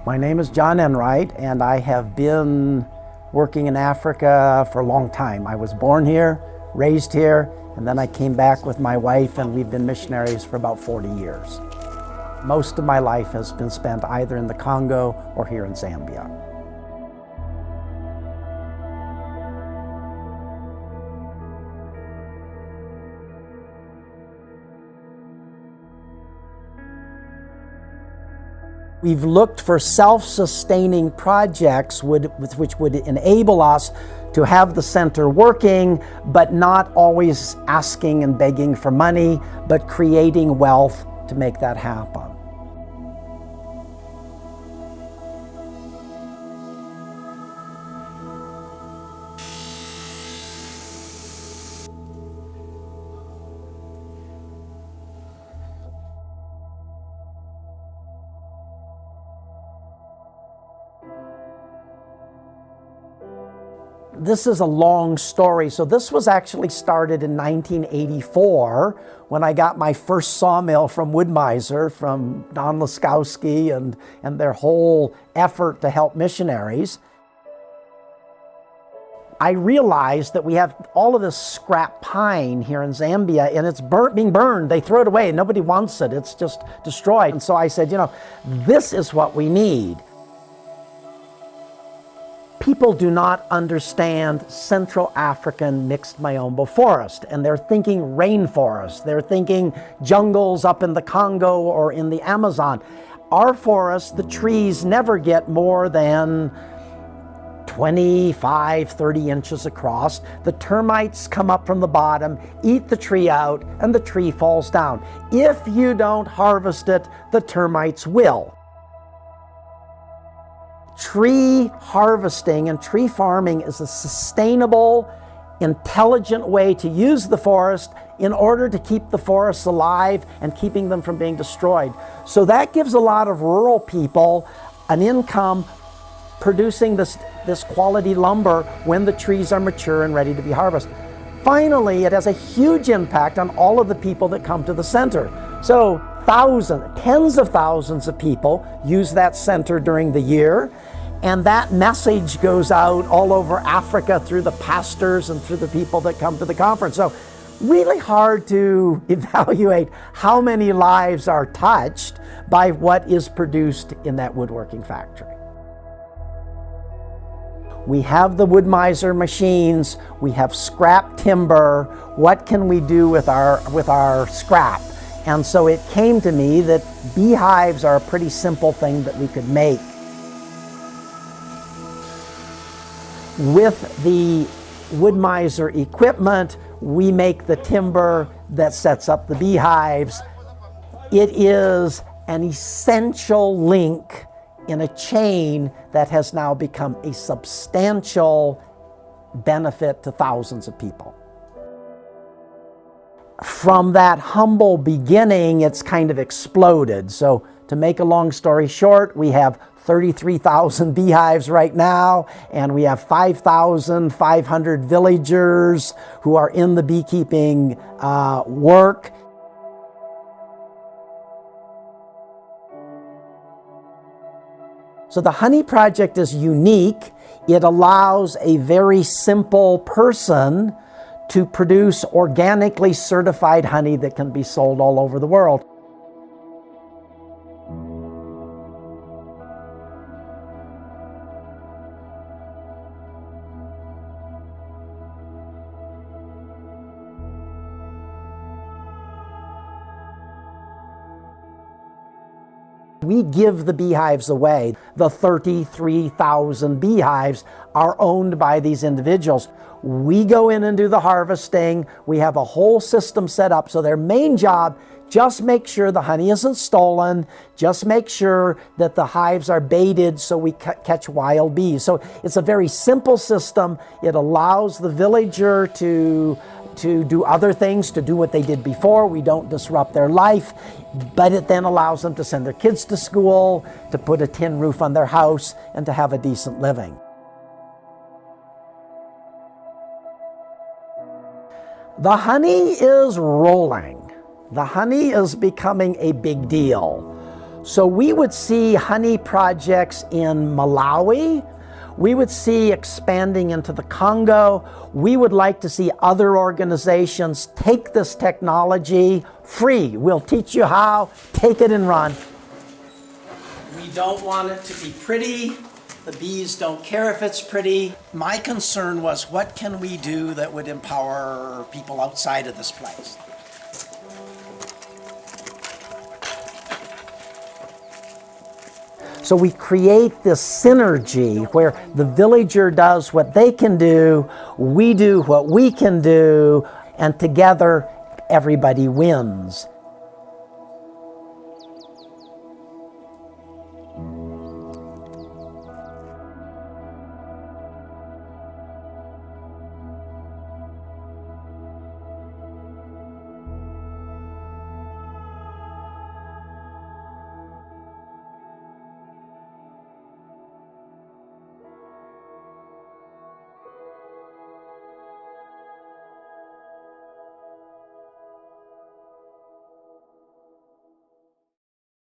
My name is John Enright, and I have been working in Africa for a long time. I was born here, raised here, and then I came back with my wife, and we've been missionaries for about 40 years. Most of my life has been spent either in the Congo or here in Zambia. We've looked for self-sustaining projects which would enable us to have the center working, but not always asking and begging for money, but creating wealth to make that happen. This is a long story. So this was actually started in 1984 when I got my first sawmill from Wood-Mizer, from Don Laskowski and their whole effort to help missionaries. I realized that we have all of this scrap pine here in Zambia, and it's being burned. They throw it away. Nobody wants it. It's just destroyed. And so I said, this is what we need. People do not understand Central African mixed myombo forest, and they're thinking rainforest. They're thinking jungles up in the Congo or in the Amazon. Our forests, the trees never get more than 25, 30 inches across. The termites come up from the bottom, eat the tree out, and the tree falls down. If you don't harvest it, the termites will. Tree harvesting and tree farming is a sustainable, intelligent way to use the forest in order to keep the forests alive and keeping them from being destroyed. So that gives a lot of rural people an income producing this quality lumber when the trees are mature and ready to be harvested. Finally, it has a huge impact on all of the people that come to the center. So tens of thousands of people use that center during the year, and that message goes out all over Africa through the pastors and through the people that come to the conference. So really hard to evaluate how many lives are touched by what is produced in that woodworking factory. We have the Wood-Mizer machines, we have scrap timber. What can we do with our scrap? And so it came to me that beehives are a pretty simple thing that we could make. With the Wood-Mizer equipment, we make the timber that sets up the beehives. It is an essential link in a chain that has now become a substantial benefit to thousands of people. From that humble beginning, it's kind of exploded. So to make a long story short, we have 33,000 beehives right now, and we have 5,500 villagers who are in the beekeeping work. So the honey project is unique. It allows a very simple person to produce organically certified honey that can be sold all over the world. We give the beehives away. The 33,000 beehives are owned by these individuals. We go in and do the harvesting. We have a whole system set up. So their main job, just make sure the honey isn't stolen. Just make sure that the hives are baited so we catch wild bees. So it's a very simple system. It allows the villager to do other things, to do what they did before. We don't disrupt their life, but it then allows them to send their kids to school, to put a tin roof on their house, and to have a decent living. The honey is rolling. The honey is becoming a big deal. So we would see honey projects in Malawi. We would see expanding into the Congo. We would like to see other organizations take this technology free. We'll teach you how, take it and run. We don't want it to be pretty. The bees don't care if it's pretty. My concern was, what can we do that would empower people outside of this place? So we create this synergy where the villager does what they can do, we do what we can do, and together everybody wins.